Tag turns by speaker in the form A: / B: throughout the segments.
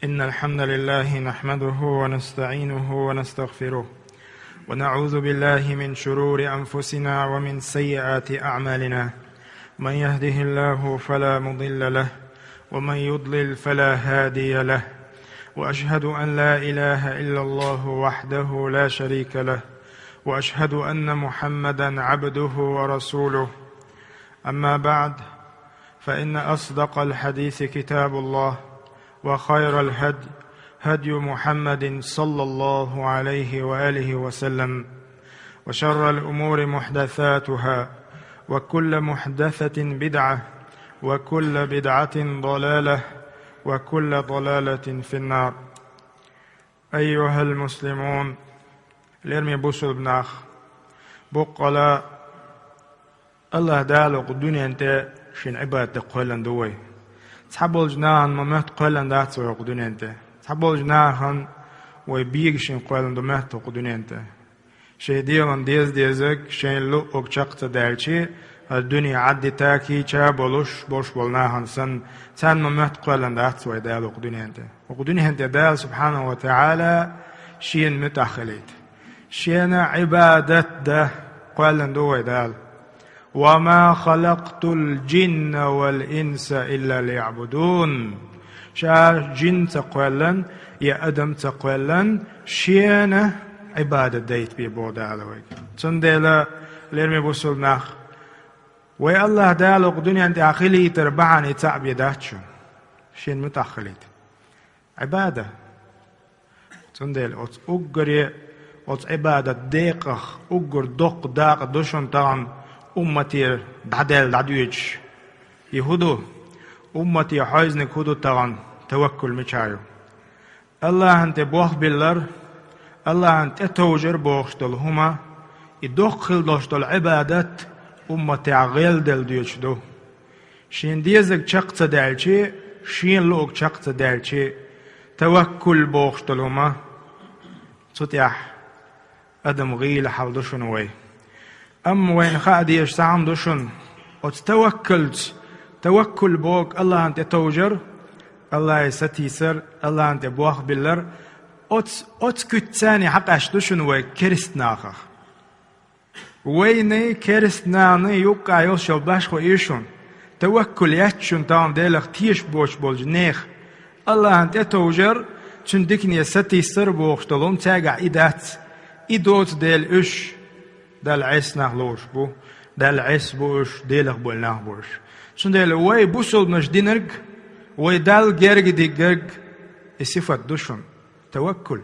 A: إن الحمد لله نحمده ونستعينه ونستغفره ونعوذ بالله من شرور أنفسنا ومن سيئات أعمالنا. من يهده الله فلا مضل له ومن يضلل فلا هادي له، وأشهد أن لا إله إلا الله وحده لا شريك له، وأشهد أن محمدا عبده ورسوله. أما بعد، فإن أصدق الحديث كتاب الله، وخير الهدي هدي محمد صلى الله عليه وآله وسلم، وشر الأمور محدثاتها، وكل محدثة بدعة، وكل بدعة ضلالة، وكل ضلالة في النار. أيها المسلمون، لرمي بوصل بناخ بقلا الله دالق الدنيا انت شين عبادة قولن دوي تحبول جناهن ممهت قولن دات ويق دنيا انت تحبول جناهن ويبيق شين قولن دومهت وق دنيا انت شي ديلن ديزك شين لؤق شقت دالشي الدنيا عدي تاكي چا بولوش بوش بولناهن سن ممهت قولن دات ويدالق دنيا انت وق دنيا انت دال سبحانه وتعالى شين متأخليت شين عبادة ده قولن دوي دال وما خلقت الجن والإنس إلا ليعبدون. شا جن تقولن يا أدم تقولن شين عبادة ديت بيبود عليك تندلا ليرمي بوصل ناخ ويا الله دالق دنيا انت أخلي تربعني تعب يداتشو شين متأخليت عبادة تندل أقري عبادة دقيقة أقر دق داق دوشن طعم أمتي دعدل دعدويج يهودو أمتي حايزنك هودو طعم توكل مشايو الله أنت بوخ بالله الله أنت توجر بوخشتل هما يدخل دوشتل عبادة أمتي عغيل دل ديوش دو شين ديزك شقت دالشي شين لوك شقت دالشي توكل بوخشتل هما تتيح أدم غيل حال دوشن وي أم وين خادي يشتعم دوشن وتتوكلت توكل بوك الله أنت توجر الله يستيسر الله أنت بوخ بالله كتاني حقاش دوشن وي كرست ناخخ ويني كرست ناني يوكا يوشل باشخو إيشون توكل ياتشون تام ديلخ تيش بوش بولج نيخ الله أنت توجر تندكني يستيسر بوخ تلون تاقع إدوت ديل إش دال عيس نغلوش بو دال عيس بوش ديلخ بول نغبوش شون ديل وي بوصل مش دينرق وي دال جرق دي جرق الصفة دوشن توكل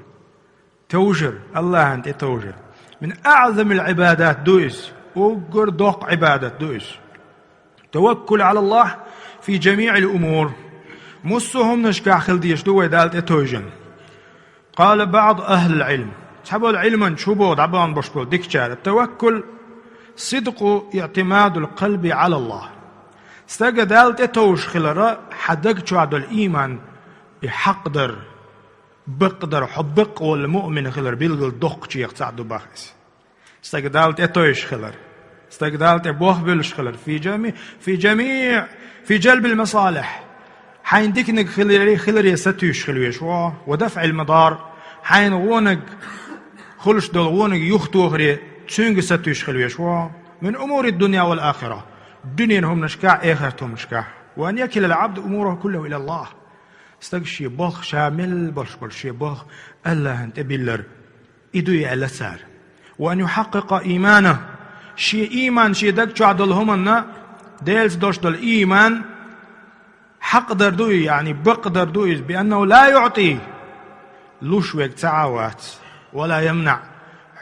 A: توجر الله أنت توجر من أعظم العبادات دويس وقر دوق عبادة دويس توكل على الله في جميع الأمور مصهم نشكع خلديش دوي دالت توجن. قال بعض أهل العلم تحبوا العلم شبود عبان بشبود ديكشار التوكل صدق اعتماد القلب على الله استجد دالت توش خلرا حدق شعد الإيمان يحقدر بقدر حبق والمؤمن خلر بيلقل دق شيخ تعدو باخس استجد دالت توش خلر استجد دالت بوخ بلش خلر في جلب المصالح حين ديكنك خلر يستوش خلويش ودفع المضار حين غونك خلش دول غونك يختو غري تشنج ستوش خلويش من أمور الدنيا والآخرة الدنيا هم نشكع آخرتهم نشكع وأن يكل العبد أموره كله إلى الله استقشي بخ شامل بلش بخ الله أنت بيلر إدو يألسار وأن يحقق إيمانه شي إيمان شي دك شعدلهم أن ديلز دوش دل إيمان حق دردوي يعني بقدر دوي بأنه لا يعطي لوشوك تعاوات ولا يمنع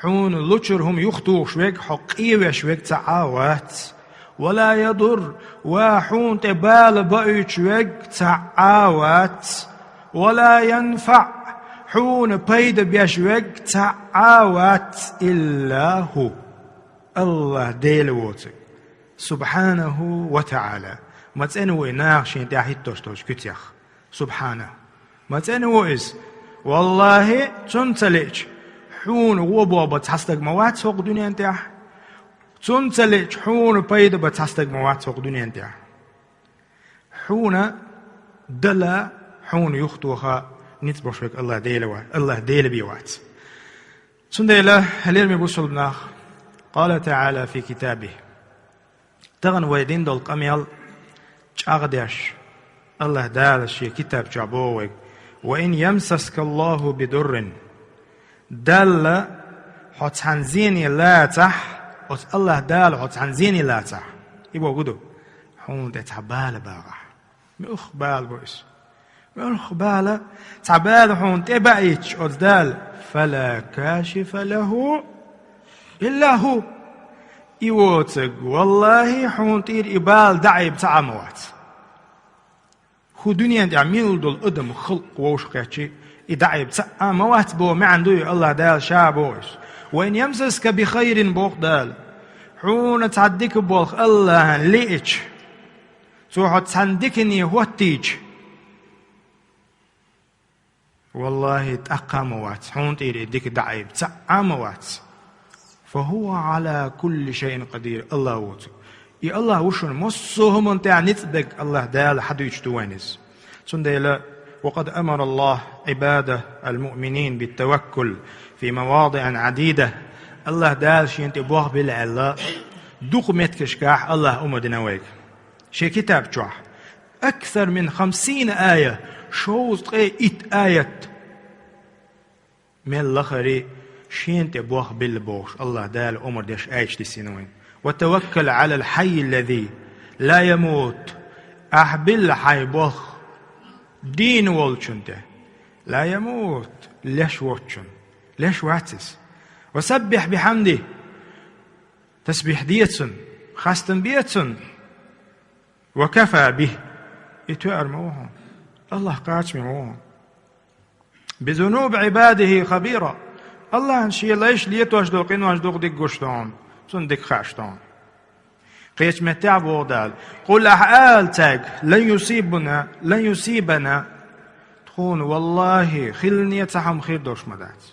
A: حون لوشرهم يخطو شوك حقيوة شوك تعاوات ولا يضر وحون تبال بأي شوك تعاوات ولا ينفع حون بيد بيشوك تعاوات إلا هو الله ديلوتك سبحانه وتعالى ما تنوي ناقشين تاحيت توش كتيخ سبحانه ما تنوي والله تنتلج حون وبوا بتحستق موات سوق دنيا انتاح تنتلج حون بيد بتحستق موات سوق دنيا انتاح حون دلا حون يخطوها نيت بوشك الله ديل بيوات سنديلا هلير مبوصل قال تعالى في كتابه تغن ويدين دول قميل أغداش الله دال شي كتاب جابوه وإن يمسسك الله بدر دل حتنزيني لا تح الله دال حتنزيني لا تح يبقى قدو حون تتعبال باغا مخبال بويس مخبال تعبال حون تبعيش دال فلا كاشف له إلا هو يوتق والله حون تير إبال دعيب تعموات هو دنيا تعميل دول أدم خلق ووش قيتشي يدعيب تعموات بو ما عنده الله دال شابوش وإن يمسسك بخير بوخ دال حون تعديك بوخ الله ليش سوح تعندكني هوتيج والله تأقاموات حون تير يديك دعيب تعموات فهو على كل شيء قدير الله وتو يا الله وشون مصهم انت نتبق الله دال حد يجتوانز سنديلا وقد أمر الله عباده المؤمنين بالتوكل في مواضع عديدة الله دال شي انت بوغ بالعلا دوق متكشكاح الله أمدنا ويك شي كتاب جوح أكثر من 50 آية شوز إت آية من الأخري شين تبوخ بالبوش الله دال أمر ديش آيش تسينوين وتوكل على الحي الذي لا يموت أحبل حي بوخ دين والشنته لا يموت ليش واتشن ليش واتس وسبح بحمده تسبح ديتسن خاستن بيتسن وكفى به يتوأر موهم الله قاتش موهم بذنوب عباده خبيرا الله انشي ليش ليتوش دوقين واش دوق ديك قشتون سن ديك خاشتون قيش متاع بودال قل أحقال تاج لن يصيبنا تخون والله خلني يتحم خير دوش مدات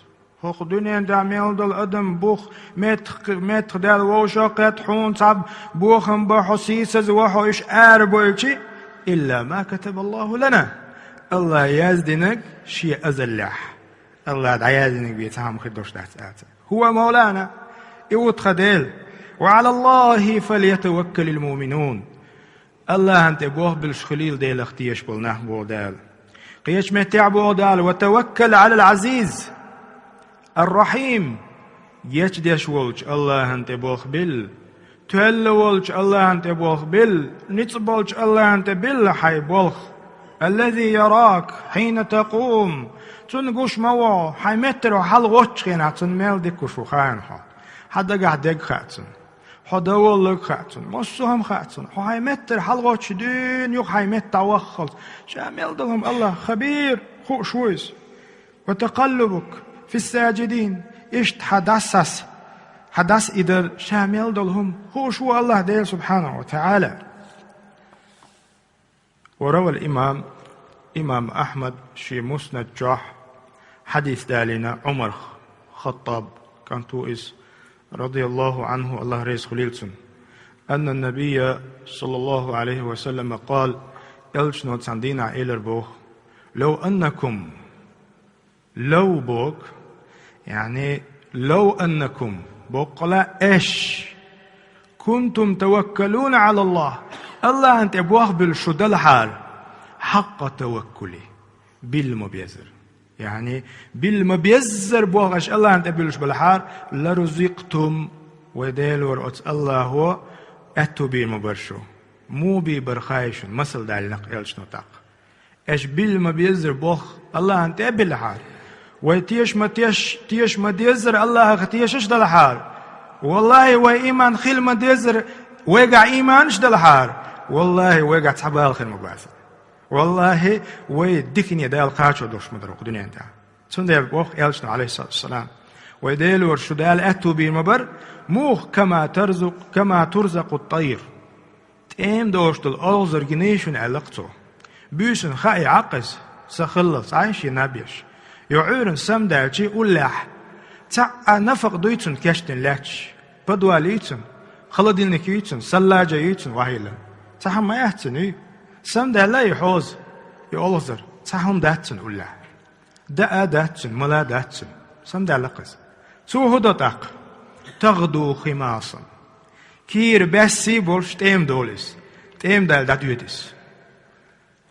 A: خوخ دنيا دعميل دل أدم بوخ متخ دال ووشاقات حون تعب بوخم بحسيسز وحو إش آربو إلشي إلا ما كتب الله لنا الله يازدنك شيء أزلح الله دعيازنك بيتحم خير دوش دات هو مولانا يوت خديل وعلى الله فليتوكل المؤمنون الله أنت بوه بالشخليل ديل اختيش بالنه بودال قيش متع بودال وتوكل على العزيز الرحيم يجدش ولج الله أنت بوه بال تهل ولج الله أنت بوه بال نتصبولج الله أنت بال حي بوه الذي يراك حين تقوم تنقوش موع حي متر وحل غوش خينا تنميل ديكوش وخاينها حدا قاعد ديك خاتن حدا والله خاتن مصهم خاتن هاي متر حلقة شدين يوخ هاي متر وخلص شامل دلهم الله خبير خو شويس وتقلبك في الساجدين إشت حدث إدر شامل دلهم خو شو الله ديل سبحانه وتعالى وروى إمام أحمد شي مسند جاح حديث دالنا عمر خطاب كان توئس رضي الله عنه الله رئيس خليلسن أن النبي صلى الله عليه وسلم قال إلشنو تساندينا إلر بوخ لو أنكم لو بوك يعني لو أنكم بوك لا إيش كنتم توكلون على الله أنت بوخ بالشد الحال حق توكلي بالمبيزر يعني بالمبيزر بوغش الله أنت بلوش بالحار لرزقتم وديل ورأت الله هو أتو بالمبرشو مو ببرخايش مثل دال نقيلش نطاق إيش بالمبيزر بوغ الله أنت بالحار ويتيش ما ديزر الله ختيشش دالحار والله وإيمان خيل ما ديزر ويقع إيمانش دالحار والله ويقع تحبال خيل مباسر والله ويدكني دال قاچو دوش مدرق دنيا انت سندل بوخ يلشنا عليه الصلاه والسلام ويدل ورشدال اتو بالمبر موخ كما ترزق الطير تيم دوشتل اوزر جنيشن علقتو بيسن خاي عقس سخلص عايش نبيش يعورن سمدالشي ولح تاع نفق دويتن كشتن لاتش بدواليتن خلدين نكيتن سلاجه يتن وهيلا تاع ما يحتني سم ده لا يحوز يولزر تهم داتن ولا دا داتسن ملا داتسن سم دالقز سو هدوتاق تغدو خماصا كير بسي بولش تيم دولس تيم دال داديوتس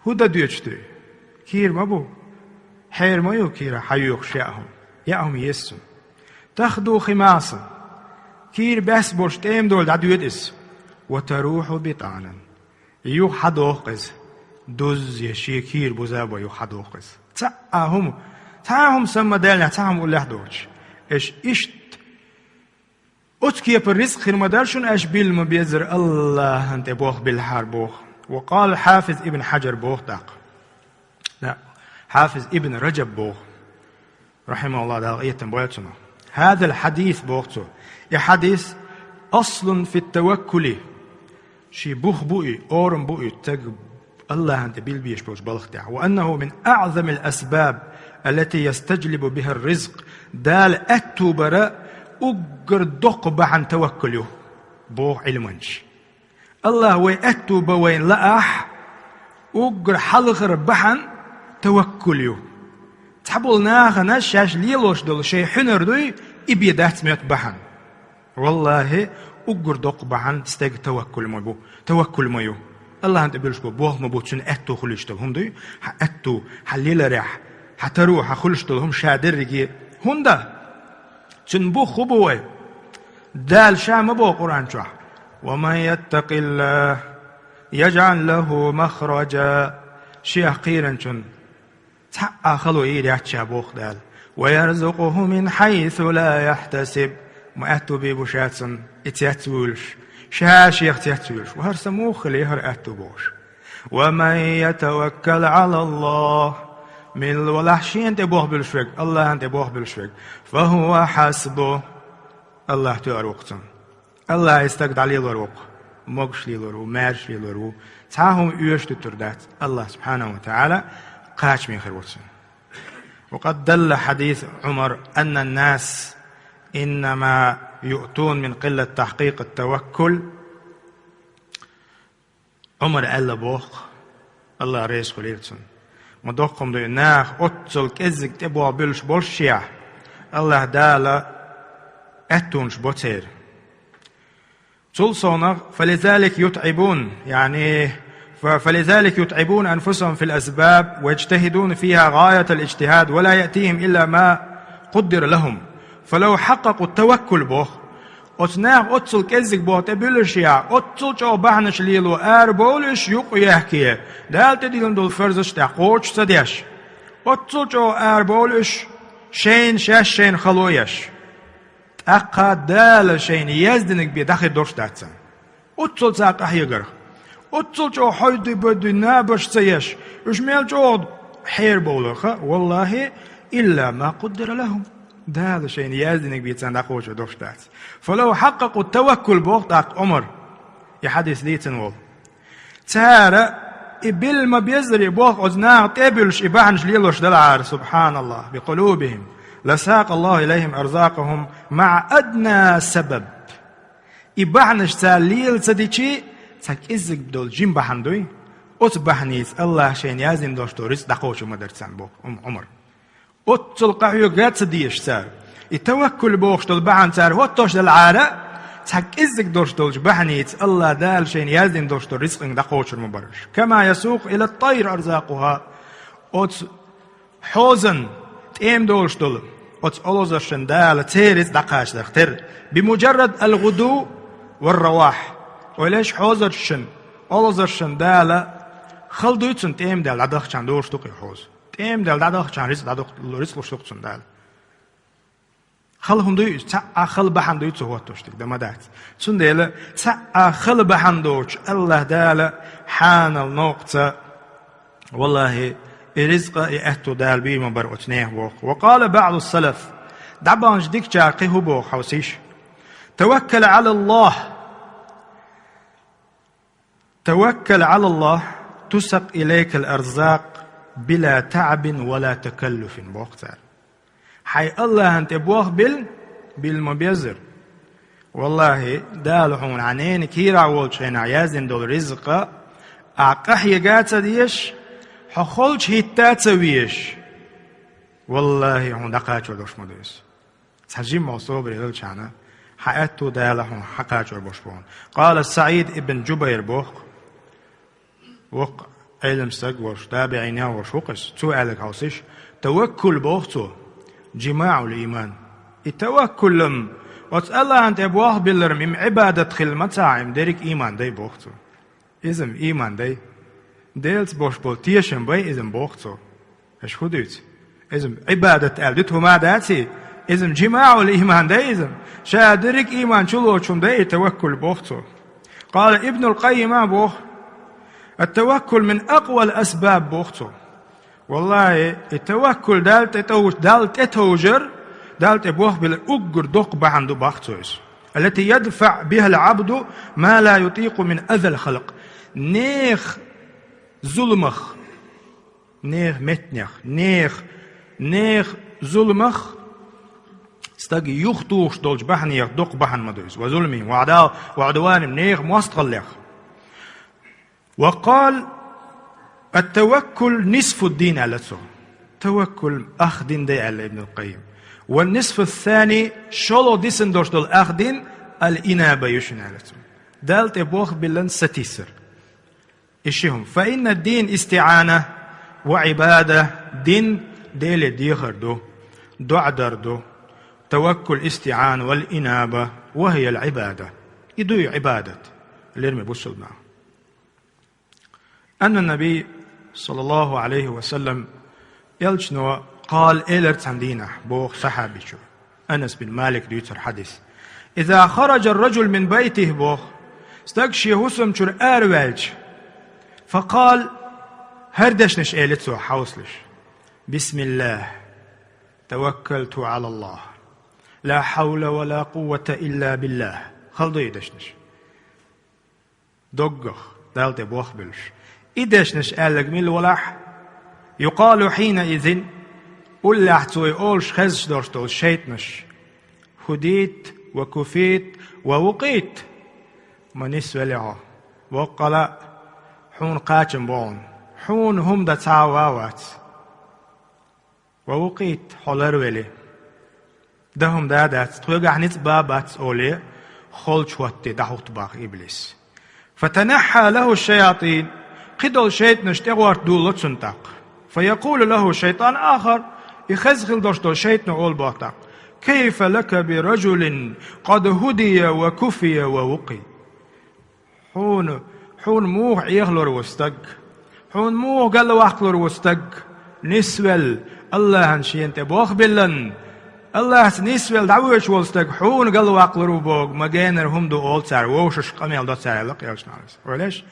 A: هدا ديوتشتو كير مبو حير مايو كير حيوخ شاهم ياهم يسن تغدو خماصا كير بس بولش تيم دول داديوتس وتروح بطانا يو حدوقز دوز يشي كير بوزابا يو حدوقز تعهم سما دالنا تعهم قول لحدوش ايش اشت اتكي بالرزق خير مدارشون اش بيلم بيزر الله انت بوخ بالحار بوخ. وقال حافظ ابن حجر بوخ داق لا حافظ ابن رجب بوخ رحمه الله داق ايتن بويتنا هذا الحديث بوخته حديث اصل في التوكل شي بوخ بوئي اورم بوئي تقب الله أنت بيلبيش بوش بلختع وأنه من أعظم الأسباب التي يستجلب بها الرزق دال أتوبر أقر دقب عن توكله بوح علمنش الله وي أتوب وين لأح أقر حلغر بحن توكله تحبول ناخ نشاش ليلوش دول شي حنر دوي إبيدات ميت بحن والله أقر دقب عن استيق توكل ميو الله أنت بيلش بوه مبوتشن أتو خلشتل هم دي أتو حليل ريح حتروح خلشتل هم شادر رجي هندا شن بو خبوه دال شام بو قرآن شح ومن يتق الله يجعل له مخرجا شيخ قيرا شن تحقا خلو إيدي أتشابوخ دال ويرزقه من حيث لا يحتسب ما أتو بيبوشاتسن اتياتولش شاش يختياتولش وهرسموخ اللي هر أتوبوش ومن يتوكل على الله من الولحشين تبوه بالشرك الله أنت بوه بالشرك فهو حسبه الله تأروقتن الله يستقد عليه الروق مقش لي الروق مارش لي الروق تعاهم يوشت التردات الله سبحانه وتعالى قاش من خيروتن وقد دل حديث عمر أن الناس إنما يؤتون من قلة تحقيق التوكل عمر قال بوخ الله ريس خليلتن مدوقم دو ناخ أتسل كزك تبوا بلش بولشيا الله دالا أتونش بوتير تلصونا فلذلك يتعبون يعني فلذلك يتعبون أنفسهم في الأسباب ويجتهدون فيها غاية الاجتهاد ولا يأتيهم إلا ما قدر لهم فلو حققوا التوكل بوخ أتناغ أتسل كزك بوخ تبلشيا أتسل جو بحنش ليلو بولش يقو يحكي دال تديلن دول فرزش تحقوش سديش أتسل جو بولش شين شاش شين خلويش تأقا دال شين يزدنك بيدخل دورش داتسن أتسل ساقه يقر أتسل جو حيدي بدي نابش سيش وشميل جو حير بولخ والله إلا ما قدر لهم ده شيء يازدنك بيتسان داخوش ودوش دات فلو حققوا التوكل بوقت عمر يحدث ليتن وول تارا إبل ما بيزري بوق أزناغ تابلش إباحنش ليلوش دلعار سبحان الله بقلوبهم لساق الله إليهم أرزاقهم مع أدنى سبب إباحنش تاليل سديشي تاك إزك بدول جيم بحندوي أتبحنيس الله شين يازن دوش دوريس داخوش ومدرسان بوق عمر أتل قحيو قاد سديش سار التوكل بوخش دول بحن سار هو توش دل عارة تحك إزك دوش دولش بحنيت الله دال شين يازن دوش دول رزق دقوش المبرش كما يسوق إلى الطير أرزاقها أت حوزن تيم دولش دول أت ألوزشن دال تيرز دقاش دختر بمجرد الغدو والرواح وليش حوزرشن ألوزشن دال خلدويتسن تيم دال عدخشان دوش دوقي حوز تيم دال دادخ چان رزق لشتوقتن دال خلهم دوی خل بحن دوی تو توشتك دمدات سن دال خل بحن دوش الله دال حان النقطة والله رزق اهتو دال بي مبرؤتنيه بوخ. وقال بعض السلف دعبان جديك جاقيه بوخ حوسيش توكل على الله تسق إليك الأرزاق بلا تعب ولا تكلف بوقتها حي الله أنت بوخ بالمبيزر والله دالحون عنين كيرا والشين عيازن دول رزق أعقح يقات ديش حخولش هيتات سويش والله هون دقاچ ودوش مدوس تحجيم موصوب ريدل شانا حياتو دالهم حقاچ وبوشبون قال السعيد ابن جبير بوخ وق علم سقوش تابعين وش وقس تو عليك هوسيش توكل بوختو جماع الإيمان التوكل لم وتسأله أنت أبواه بالرميم عبادة خلمتاعم ديرك إيمان دي بوختو إذن إيمان دي ديلت بوش بولتيشن بي إذن بوختو إيش خدوت إذن عبادة أبدته ما داتي إذن جماع الإيمان دي إذن شادرك إيمان شلوشم دي توكل بوختو قال ابن القيم بوخ التوكل من أقوى الأسباب بوختو والله التوكل دالت اتوجر دالت ابوخ بالأجر دق بعنده بختوس التي يدفع بها العبد ما لا يطيق من أذى الخلق نيخ ظلمخ نيخ متنخ نيخ ظلمخ استجي يخطوش دولج بحن يدق بحن مدوس وظلمي وعدوان نيخ مستغلخ وقال التوكل نصف الدين على توكل أخدين دي على ابن القيم والنصف الثاني شلو ديسن دوش دول أخدين الإنابة يشن على دالت ابوخ بلن ستيسر إشيهم فإن الدين استعانة وعبادة دين ديل ديخر دو دعدر دو توكل استعانة والإنابة وهي العبادة يدو عبادة اللي رمي بوصل معه أن النبي صلى الله عليه وسلم يلجنوا قال إلرت عندنا بوخ صحابي شو أنس بن مالك ديتر حديث إذا خرج الرجل من بيته بوخ استقشي هسم شر أروالج فقال هردشنش إلتسو حوصلش بسم الله توكلت على الله لا حول ولا قوة إلا بالله خلدو يدشنش دقخ دالت بوخ بلش إدشنش قالك من الولح يقال حينئذ قل لحتوي أولش خزش دورشتول شيطنش هديت وكفيت ووقيت ما نسوى لها وقال حون قاتم بون حون هم دا تعواوات ووقيت حولر ولي دهم دادات توقع نتبابات أولي خل شواتي دحوت باق إبليس فتنحى له الشياطين قدل شيطنش تغوار دولت سنتاق فيقول له شيطان آخر يخزخل دوشتو شيطن أول باطاق كيف لك برجل قد هدي وكفي ووقي حون موح يغلر وستق حون موح قال واخلر وستق نسول الله هنشين تبوخ بلن الله نسول دعوش وستق حون قال واخلر وبوغ مجانر هم دو أول سار ووشش قميل دو سار لق يوش نعرس وليش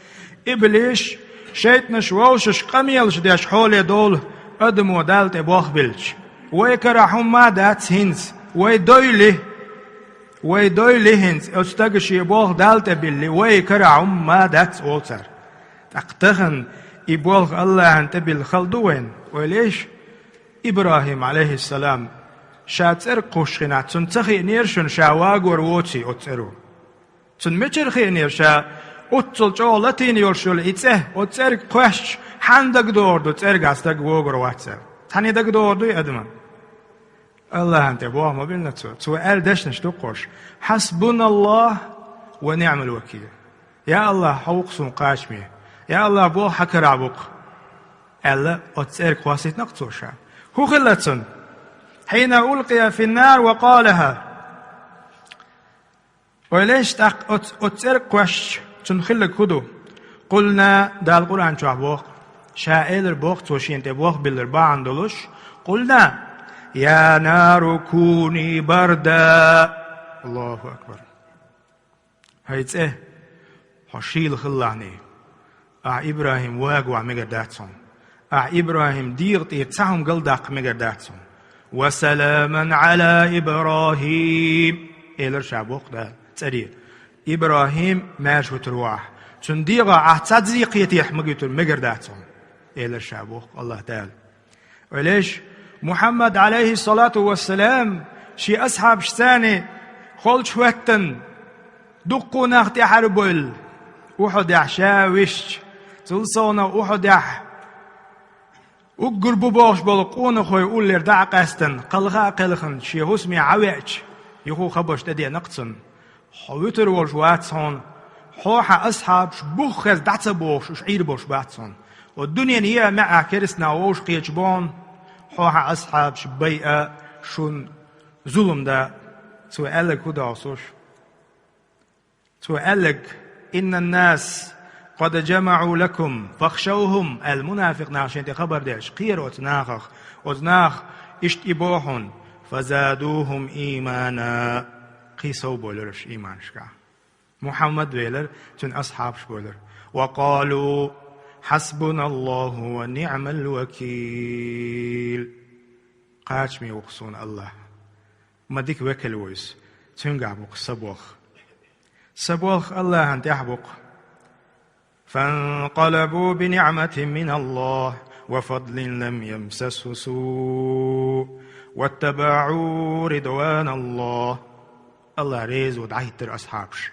A: إبليش شيطنش ووشش قميلش ديش حولي دول أدمو دالت بوخ بلش ويكرحهم ما دات هنس ويدويلي هنس استقشي بوخ دالت باللي ويكرحهم ما دات أولتر تقتخن إبوخ الله أنت بالخلدوين وليش إبراهيم عليه السلام شاتر قشخنات تنتخي نيرشن شاواغور ووتي أترو تنمتر نيرشا أتصل جولتين يرشل إتسه أتسرق قش حندق دور دو تسرق أستق ووغر واتسر تاني دق دور دو أدمان الله أنت بوه ما بيلنا تو دشنش تقوش حسبنا الله ونعم الوكيل يا الله حوقسون قاشمي يا الله بوه حكر عبوق ألا أتسرق واسيت نقصوشا هو خلتن حين ألقي في النار وقالها وليش أتسرق وش تنخلق هدو قلنا دا القرآن شو عبوق شائل بوق توشين تبوق بالرباع دولش قلنا يا نار كوني بردا الله أكبر هيت إيه حشيل خلاني إبراهيم واقوع مقداتهم إبراهيم ديغت يتسهم قلداق مقداتهم وسلاما على إبراهيم إيه شعبوق دا تريد إبراهيم ماشو ترواح تنديغا عهتزيق يتيح مقيتر مقرداتهم إلى الشعبوق الله تعالى وليش محمد عليه الصلاة والسلام شي أصحاب شتاني خول شوكتن دقو ناختي حربول وحد يحشاوش تلصونا وحد يح وقربوا باش بلقون خوي يقول لي دع قاستن قلغا قلخن شيهوس مي عويتش يخو خبش تدي نقصن حويتر وجواتسون حوحا أصحاب شبوخز دعتبوش وشعير بوش باتسون والدنيا نيا مع كرسنا ووش قيتشبون حوحا أصحاب شبيئة شون ظلم دا سوى قالك هو دعصوش سوى قالك إن الناس قد جمعوا لكم فاخشوهم المنافق ناشين دي خبر ديش قير وتناخ اشت إبوحون فزادوهم إيمانا قيسوا بولرش إيمان شكا محمد بيلر تن أصحاب شبولر وقالوا حسبنا الله ونعم الوكيل قاتمي وقصون الله ما ديك وكل ويس تنقعبق سبوخ الله أنت يحبق فانقلبوا بنعمة من الله وفضل لم يمسسه سوء واتبعوا رضوان الله الله ريز ودعيتر أصحابش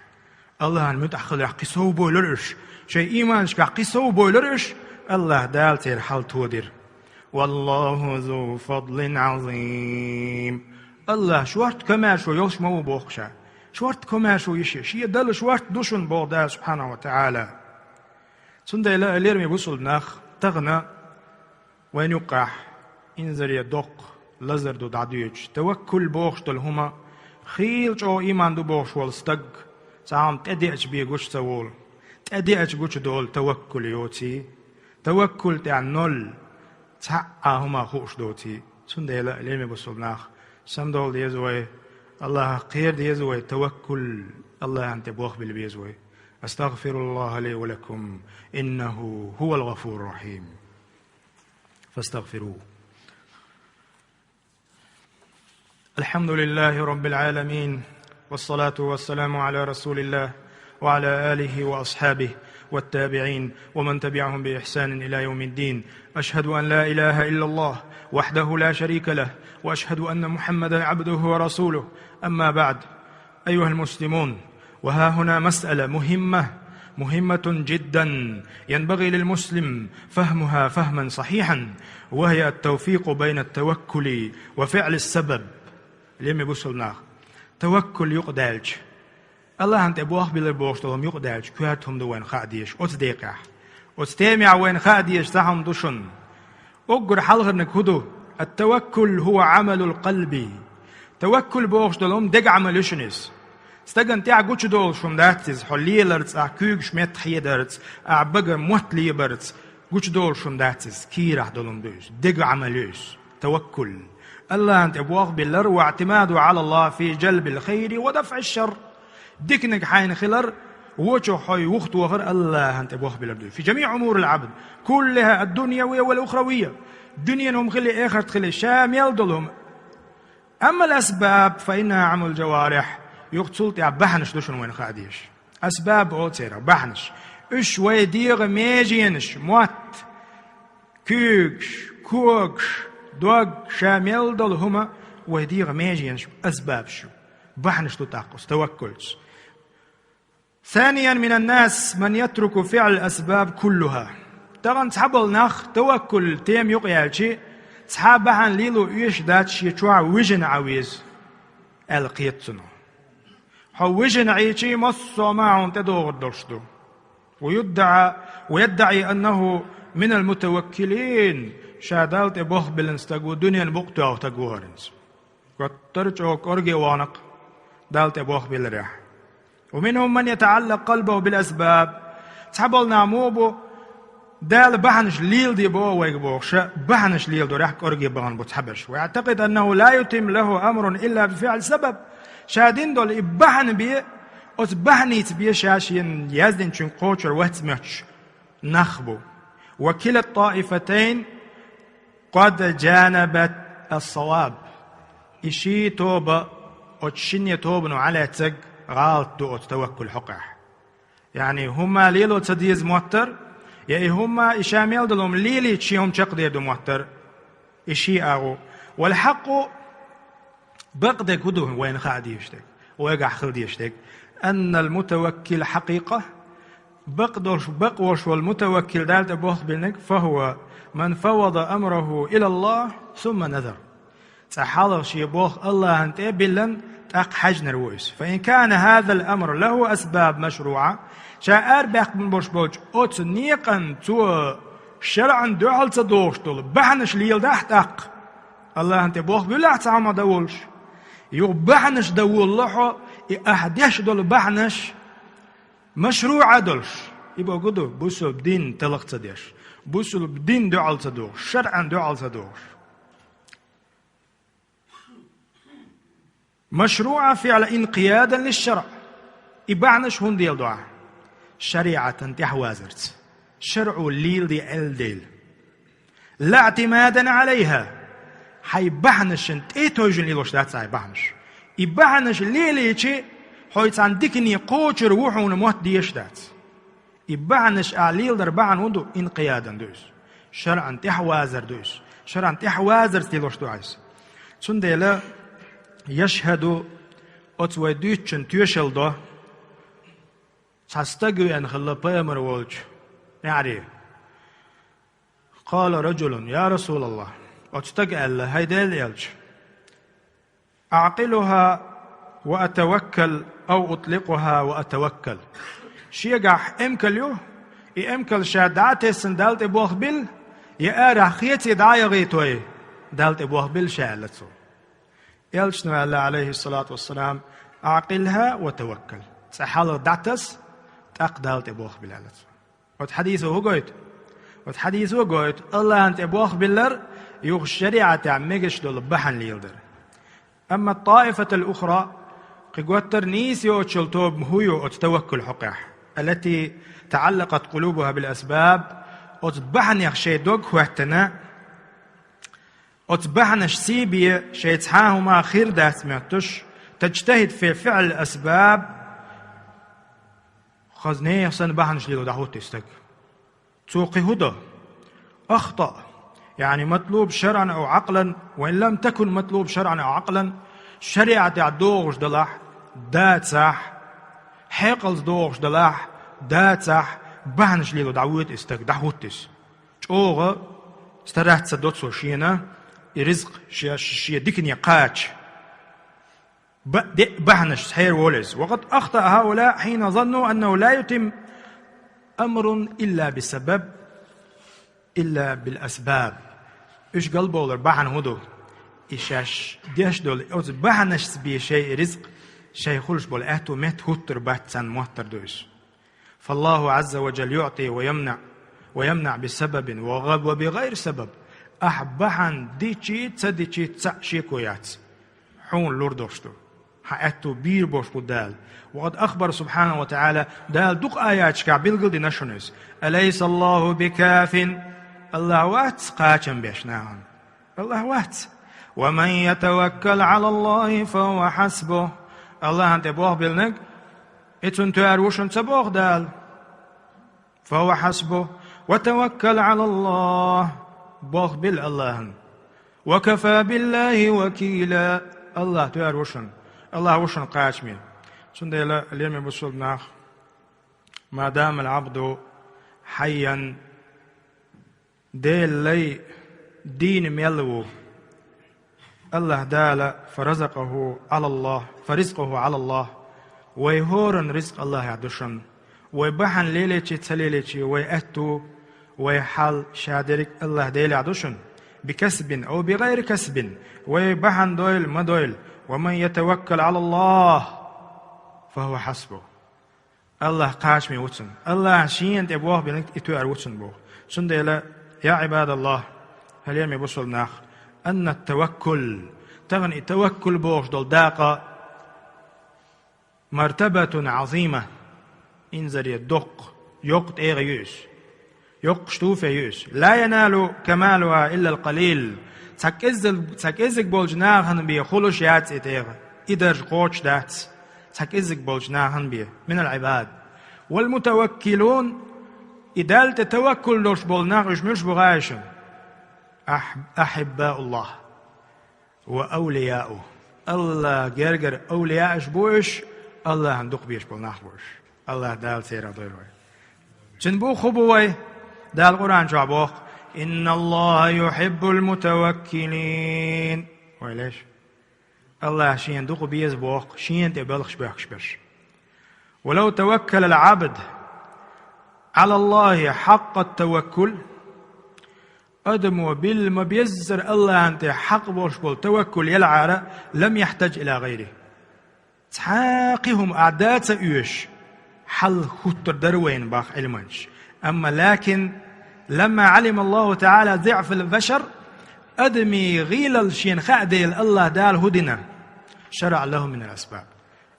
A: الله المتأخر قصو بولرش شيء إيمانش قصو بولرش الله دالتر حال تودر والله ذو فضل عظيم الله شوارت كما شو يوش مو بوخشا شوارت كما شو يشيش يدل شوارت دوشن بودا سبحانه وتعالى سنده لا ليرمي بوصل ناخ تغنى وين يقع إنزر يدق لزر دو دعديوش توكل بوخش دلهما خيل جو إيمان دو بوخش والستق سعام تأديعش بيقوش سوول تأديعش قوش دول توكل يوتي توكل تاع نول هما خوش دوتي سنده لا ليرمي بوصل ناخ سمدول ديزوي الله خير ديزوي توكل الله أنت بوخ بالبيزوي أستغفر الله لي ولكم إنه هو الغفور الرحيم فاستغفروه. الحمد لله رب العالمين والصلاة والسلام على رسول الله وعلى آله وأصحابه والتابعين ومن تبعهم بإحسان إلى يوم الدين. أشهد أن لا إله إلا الله وحده لا شريك له وأشهد أن محمدا عبده ورسوله. أما بعد أيها المسلمون، وها هنا مسألة مهمة جدا ينبغي للمسلم فهمها فهما صحيحا، وهي التوفيق بين التوكل وفعل السبب. لم يبصلنا توكل يقدالج الله أنت أبوه بالبوشتهم يقدالج كهاتهم دوين خاديش أتصديقه أتستمع وين خاديش تهم دوشن أقر حلغر نكهدو. التوكل هو عمل القلب. توكل بوشتهم دق عملشنس استجن تاع قوتش دول شوم داتز حليلرز أكوج شمت حيدرز أعبقر مهتليبرز قوتش دول شوم داتز كيرح دولم دوش دق عملوش توكل. الله أنت أبوغ باللر واعتماده على الله في جلب الخير ودفع الشر. ديكنك حين خلر وچو حي وقت وغر الله أنت أبوغ باللر في جميع أمور العبد كلها الدنيوية والأخروية. دنيا نهم خلي آخر تخلي شامل دولهم. أما الأسباب فإنها عمل الجوارح يقتلت يا بحنش دوشن وين خاديش أسباب أوتيرا بحنش إيش ويدير ميجينش موت كوكش كوكش دوغ شامل دول هما ويدير ميجينش أسباب شو بحنش تتاقص توكلش. ثانيا من الناس من يترك فعل الأسباب كلها. تغن تحبل نخ توكل تيم يقيالشي تحب بحن ليلو إيش داتش يتوع وجن عويز القيتنا حوجن عيشي مصو معهم تدور درشدو ويدعي أنه من المتوكلين شادالت بوخ بالنستقو دنيا بوقتها وتقوهرنس قطرجو كورجي وانق دالت بوخ بالريح. ومنهم من يتعلق قلبه بالأسباب تحبل نعموبو دال بحنش ليل دي بو ويقبوخ بحنش ليل دو ريح كورجي بغن بتحبش ويعتقد أنه لا يتم له أمر إلا بفعل سبب. شادين دول إبحن بيه أتبحنيت بيه شاشين يزدن چون قوچر واتمش نخبو. وكلا الطائفتين قد جانبت الصواب. إشي توبة أتشني توبنو على تق غالط دو توكل حقح. يعني هما ليلو تديز موتر يعني هما إشاميل دلهم ليلي تشيهم تقدير دو موتر إشي أغو. والحق بقدك هدوه وين خادي يشتك ويقع خلدي يشتك أن المتوكل حقيقة بقوش والمتوكل دالت بوخ بلنك فهو من فوض أمره إلى الله ثم نذر تحالغ شي بوخ الله أنت بلن تاق حج نرويس. فإن كان هذا الأمر له أسباب مشروعة شاء بيق من بوش بوش أوت نيقن تو شرعا دوحل تدوشتول بحنش ليل داحتاق الله أنت بوخ بلا تعمى دولش يو بحنش دول لحو أحديش دول بحنش مشروع دولش يبقى قدو بوسو بدين تلق تديش بوسو بدين دوحل تدوش شرعا دوحل تدوش مشروع فعل انقيادا للشرع يبعنش هون ديال دعاء شريعة تحوازرت شرع الليل دي الديل لا اعتمادا عليها حي بحنش انت ايه توجن ليلوش دات ساي بحنش يبعنش ليلي شيء حيث عندكني قوتر وحون موت ديش دات يبعنش اعليل در بحن وندو انقيادا دوس شرعا تحوازر دوس شرعا تحوازر ليلوش دعايس سنديلا يشهد أتوى دوتشن تيوشل دو تستقوي أن خلا بيامر والج يعني قال رجل يا رسول الله أتستقى الله هيدال يلج أعقلها وأتوكل أو أطلقها وأتوكل شيقح إمكل يو إمكل شادعاتي سندالت إبوخ بيل يأرح خيتي دعايا غيتوي دالت إبوخ بيل شالتو يلشنو الله عليه الصلاة والسلام أعقلها وتوكل سحال دعتس تقدالت إبوخ بلالت وتحديثه هو قويت الله أنت إبوخ بلر يوخ الشريعة تعمقش دول بحن ليلدر. أما الطائفة الأخرى قوتر نيسي وتشلتوب مهيو وتتوكل حقيح التي تعلقت قلوبها بالأسباب وتبحن يخشي دوك وحتنا وتبحنش سيبية شيتحاهما خير دات ميتش تجتهد في فعل الأسباب خزنية سن بحنش ليلو دعوت تستك توقي هدى أخطأ يعني مطلوب شرعا أو عقلا وإن لم تكن مطلوب شرعا أو عقلا شريعة عدوغش دلاح دات صح حيقلز دوغش دلاح دات صح بحنش ليلو دعوت استك دعوت تس شوغة استرحت سدوت سوشينا رزق شيء ديكني قاتش بحنش سحير وولز. وقد أخطأ هؤلاء حين ظنوا أنه لا يتم أمر إلا بسبب إلا بالأسباب. إيش قلبه ولا بحن هدو إيش ديش دول أوز بحنش بي شيء رزق شيء خلش بول أهتو مت هتر باتسان مهتر دوش. فالله عز وجل يعطي ويمنع بسبب وبغير سبب. أحبحن ديشي تسديشي تسعشيكويات حون لوردوشتو حقتو بير بوش بدال. وقد أخبر سبحانه وتعالى دال دوق آيات شكا بلغل دي نشونيس أليس الله بكاف الله وات قاتم بيشناهم الله وات ومن يتوكل على الله فهو حسبه الله أنت بوغ بلنك إتون تاروشن تبوغ دال فهو حسبه وتوكل على الله بوغ بال الله وكفى بالله وكيلا الله تاروشن الله وشن قاشمين سنديلا اليوم بسولنا ما دام العبد حيا ديل لي دين ميلو الله دال فرزقه على الله ويهورن رزق الله يعدشن ويبحن ليلتي تسليلتي ويأتو ويحل شادرك الله ديل يعدشن بكسب أو بغير كسب ويبحن دويل ما دويل ومن يتوكل على الله فهو حسبه الله قاشمي وطن الله شين تبوه بينك اتوار وطن بوه سنديلا يا عباد الله هل يمي بصل ناخ أن التوكل تغني التوكل بوش دول داقة مرتبة عظيمة انزل يدق يقت ايغيوس يق شتوفة يوس لا ينال كمالها إلا القليل تاكيزك بولجناهن بي خلوش يات اتيغ إدر قوش دات تاكيزك بولجناهن بي من العباد والمتوكلون إدال تتوكل لوش بولناغش مش بغايشن أحباء الله وأولياؤه الله جرجر أولياءش بوش الله هندق بيش بولناغ بوش الله دال سيرا ضيروي تنبو خبوي دا القرآن شعبوخ إن الله يحب المتوكلين. وليش الله شين دوق بيز بوق شين تبلغش بخش. ولو توكل العبد على الله حق التوكل أدم بالما بيزر الله أنت حق بوش بول توكل يلعار لم يحتاج إلى غيره. تحاقهم أعداد سأيوش حل خطر دروين باخ علمانش. أما لكن لما علم الله تعالى ضعف البشر أدمي غيل الشين خادي الله دال هدنا شرع له من الأسباب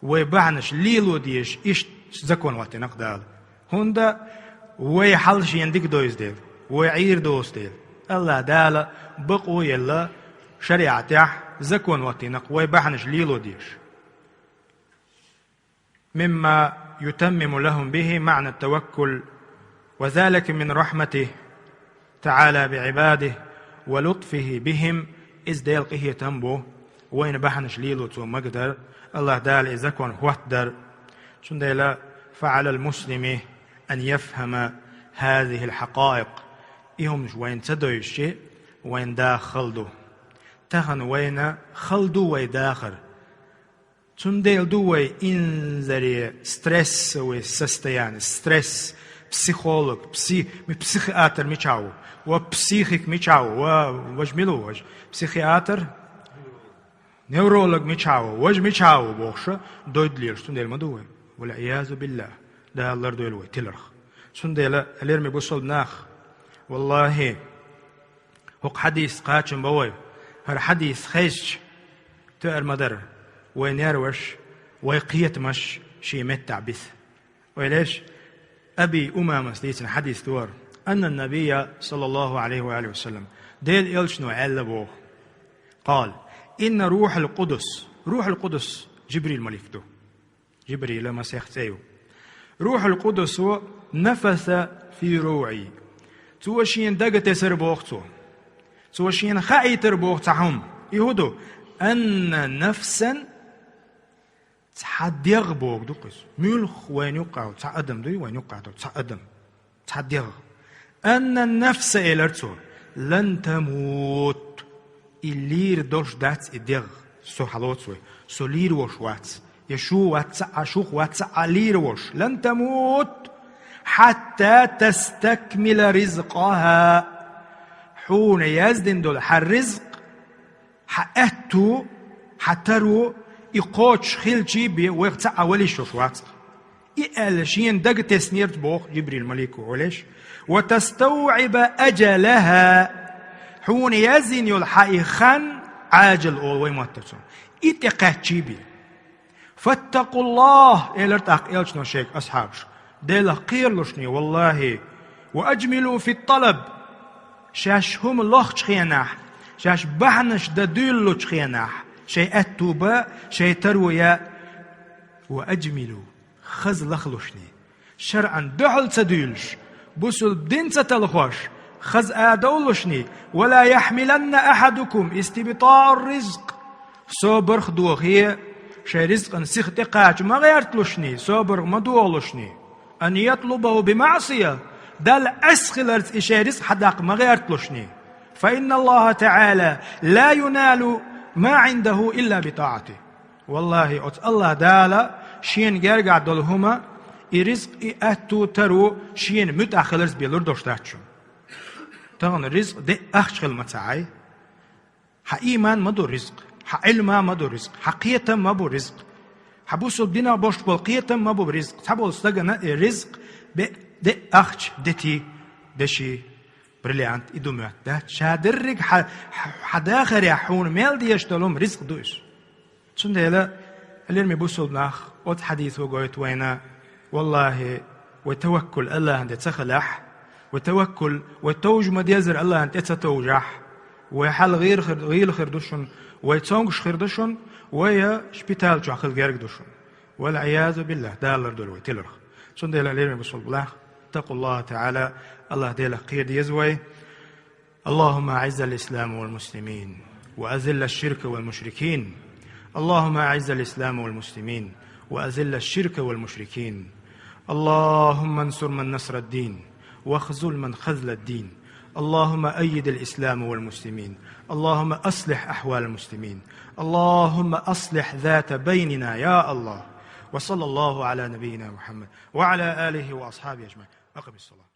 A: ويبعنش ليلو ديش إيش زكون وقت نقدال هندا ويحل شين ديك دويس ديل ويعير دوس ديل الله دال بقو يلا شريعته زكون وقت نق ويبعنش ليلو ديش مما يتمم لهم به معنى التوكل وذلك من رحمته تعالى بعباده ولطفه بهم إذ ديلقه تنبو وين بحنش ليلو تو مقدر الله دال إذا كون وحدر شن ديلا فعلى المسلم أن يفهم هذه الحقائق إهم وين تدوي الشيء وين داخل تهن وين خلدو وين داخل شن ديل دوي إنزري ستريس وسستيان ستريس психолог, психиатр мечау, психик мечау, вожмилу, психиатр, невролог мечау, мечау, бохша, дойдлир, сундел мадуэ, валя иязу билля, да аллар дойлуэ, тилрх. Сундела, алерми бусол нах, والله هوك حديث قاتشم بوي هر حديث خيش تأر مدر وين يروش ويقيت مش شي متع بث وليش أبي أمامة سليتنا حديث دور أن النبي صلى الله عليه وآله وسلم ديل إلشنو علبوه قال إن روح القدس جبريل مليفتو جبريل لما سيختيو روح القدس نفث في روعي توشين دقت سربوختو توشين خايتر بوختهم يهودو أن نفسا تحديغ بوغ دوقس ملخ وين يقع تعدم دوي وين يقع تعدم تحديغ أن النفس إلرتو لن تموت إلير دوش دات إديغ سو حلوتسوي سو لير وش وات يشو واتسع شوخ واتسع لير وش لن تموت حتى تستكمل رزقها حون يزدن دول حالرزق حقتو حترو يقوش خيلشي بي ويقتع ولي شوشوات إقالشين دق تسنيرت بوخ جبريل مليكو وليش وتستوعب أجلها حون يزن يلحقي خان عاجل أول ويموتتون إتقاتشي بي فاتقوا الله إلرتاق إلشنو شيك أصحابش ديلا قيرلشني والله وأجملوا في الطلب شاش هم الله تخيناح شاش بحنش ددولو تخيناح شيء التوبة شيء تروية وأجملوا خز لخلشني شرعا دحل تدولش بسل بدين ستلخوش خز آدولشني ولا يحملن أحدكم استبطاء الرزق صبر خدوه هي شيء رزق انسيخ تقاج ما غيرتلشني صبر ما دولشني أن يطلبه بمعصية دل أسخلرت شيء رزق حداق ما غيرتلشني فإن الله تعالى لا ينال ما عنده إلا بطاعته والله أت الله دالا شين جرجع دلهما الرزق أتو ترو شين متأخلرز بيلور دوشتاتشون تغن الرزق ده أخشل متاعي حإيمان ما دو رزق حعلم ما دو رزق حقية ما بو رزق حبوسو بنا بوش بالقية ما بو رزق تحبول استغنى الرزق ده أخش دتي دشي بريليانت إدومات ده شادرق حداخر يحون ميل دي يشتلهم رزق دوش شن ديلا اللي بوصل ناخ وت حديث وقويت وينا والله وتوكل الله أنت تخلح وتوكل وتوج ما ديزر الله أنت تتوجح وحل غير خردوشن ويتونغش خردوشن ويا شبيتال جو أخذ غيرك دوشن والعياذ بالله دالر دولوي تلرخ شن ديلا اللي بوصل بلاخ اتقوا الله تعالى الله ديلا قيد يزوي اللهم أعز الإسلام والمسلمين وأذل الشرك والمشركين اللهم أعز الإسلام والمسلمين وأذل الشرك والمشركين اللهم انصر من نصر الدين واخذل من خذل الدين. اللهم أيد الإسلام والمسلمين. اللهم أصلح أحوال المسلمين. اللهم أصلح ذات بيننا يا الله. وصلى الله على نبينا محمد وعلى آله وأصحابه أجمعين. أقم الصلاة.